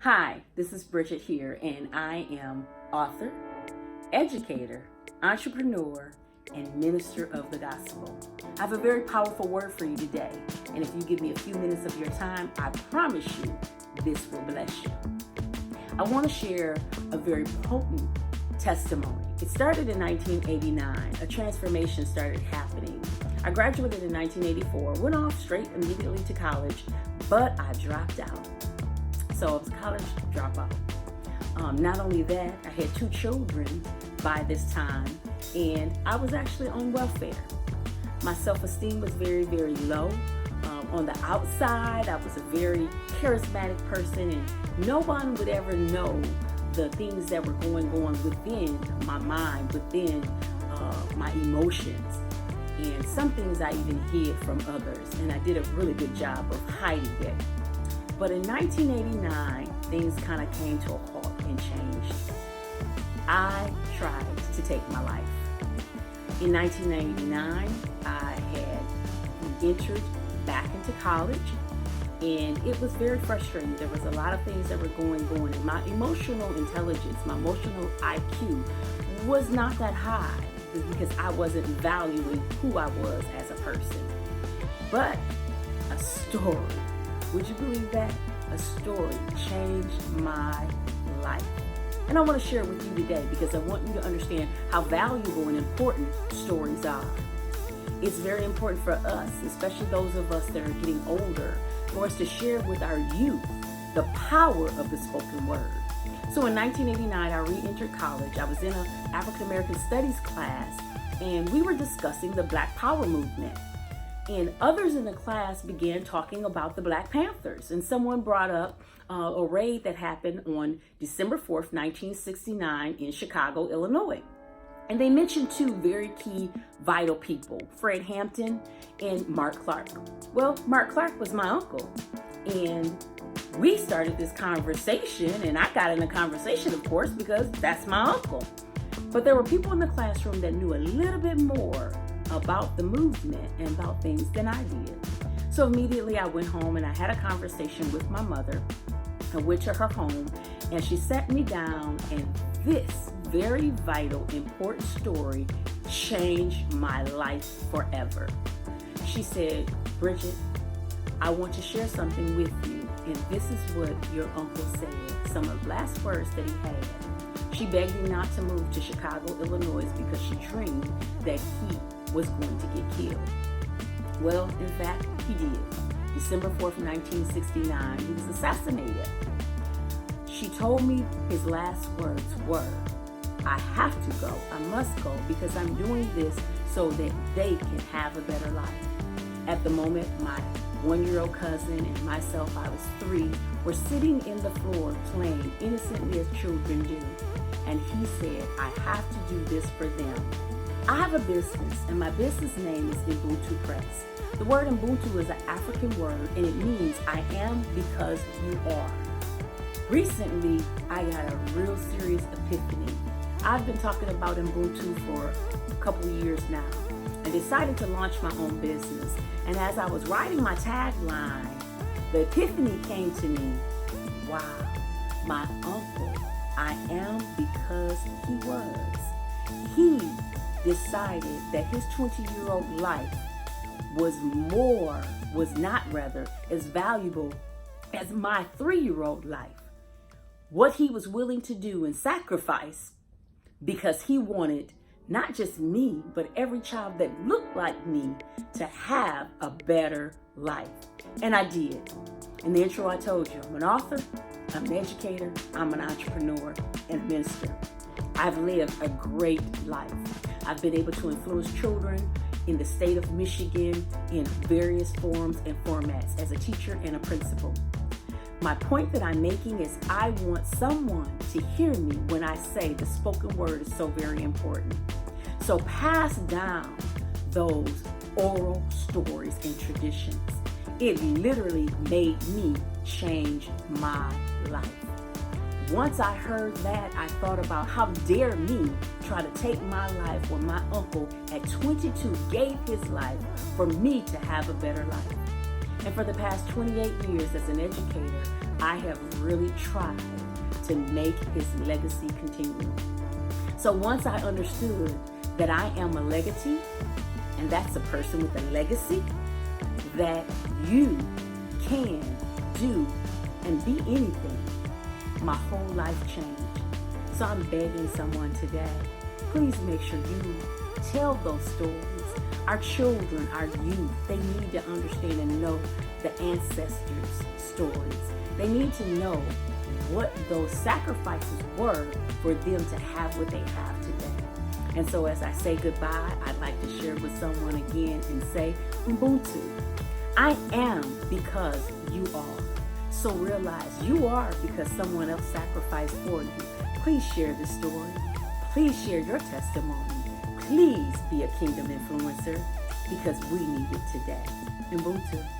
Hi, this is Brigitte here, and I am author, educator, entrepreneur, and minister of the gospel. I have a very powerful word for you today, and if you give me a few minutes of your time, I promise you this will bless you. I want to share a very potent testimony. It started in 1989. A transformation started happening. I graduated in 1984, went off straight immediately to college, but I dropped out. So I was a college dropout. Not only that, I had 2 children by this time, and I was actually on welfare. My self-esteem was very, very low. On the outside, I was a very charismatic person, and no one would ever know the things that were going on within my mind, within my emotions. And some things I even hid from others, and I did a really good job of hiding it. But in 1989, things kind of came to a halt and changed. I tried to take my life. In 1999, I had entered back into college, and it was very frustrating. There was a lot of things that were going on, and my emotional intelligence, my emotional IQ was not that high because I wasn't valuing who I was as a person. But a story, would you believe that? A story changed my life. And I want to share it with you today because I want you to understand how valuable and important stories are. It's very important for us, especially those of us that are getting older, for us to share with our youth the power of the spoken word. So in 1989, I re-entered college. I was in an African American Studies class, and we were discussing the Black Power movement. And others in the class began talking about the Black Panthers. And someone brought up a raid that happened on December 4th, 1969 in Chicago, Illinois. And they mentioned 2 very key vital people, Fred Hampton and Mark Clark. Well, Mark Clark was my uncle. And we started this conversation, and I got in the conversation, of course, because that's my uncle. But there were people in the classroom that knew a little bit more about the movement and about things than I did. So immediately I went home and I had a conversation with my mother. I went to her home and she sat me down, and this very vital, important story changed my life forever. She said, "Brigitte, I want to share something with you, and this is what your uncle said, some of the last words that he had. She begged me not to move to Chicago, Illinois because she dreamed that he was going to get killed." Well, in fact, he did. December 4th, 1969, he was assassinated. She told me his last words were, "I have to go, I must go, because I'm doing this so that they can have a better life." At the moment, my 1-year-old cousin and myself, I was 3, were sitting in the floor playing innocently as children do. And he said, "I have to do this for them." I have a business, and my business name is Ubuntu Press. The word Ubuntu is an African word, and it means I am because you are. Recently, I got a real serious epiphany. I've been talking about Ubuntu for a couple of years now. I decided to launch my own business, and as I was writing my tagline, the epiphany came to me. Wow, my uncle, I am because he was. He decided that his 20-year-old life was not as valuable as my 3-year-old life. What he was willing to do and sacrifice because he wanted not just me, but every child that looked like me to have a better life. And I did. In the intro, I told you, I'm an author, I'm an educator, I'm an entrepreneur, and a minister. I've lived a great life. I've been able to influence children in the state of Michigan in various forms and formats as a teacher and a principal. My point that I'm making is I want someone to hear me when I say the spoken word is so very important. So pass down those oral stories and traditions. It literally made me change my life. Once I heard that, I thought about how dare me try to take my life when my uncle at 22 gave his life for me to have a better life. And for the past 28 years as an educator, I have really tried to make his legacy continue. So once I understood that I am a legatee, and that's a person with a legacy, that you can do and be anything, my whole life changed. So I'm begging someone today, please make sure you tell those stories. Our children, our youth, they need to understand and know the ancestors' stories. They need to know what those sacrifices were for them to have what they have today. And so as I say goodbye, I'd like to share with someone again and say, Ubuntu, I am because you are. So realize you are because someone else sacrificed for you. Please share this story. Please share your testimony. Please be a kingdom influencer because we need it today. Ubuntu.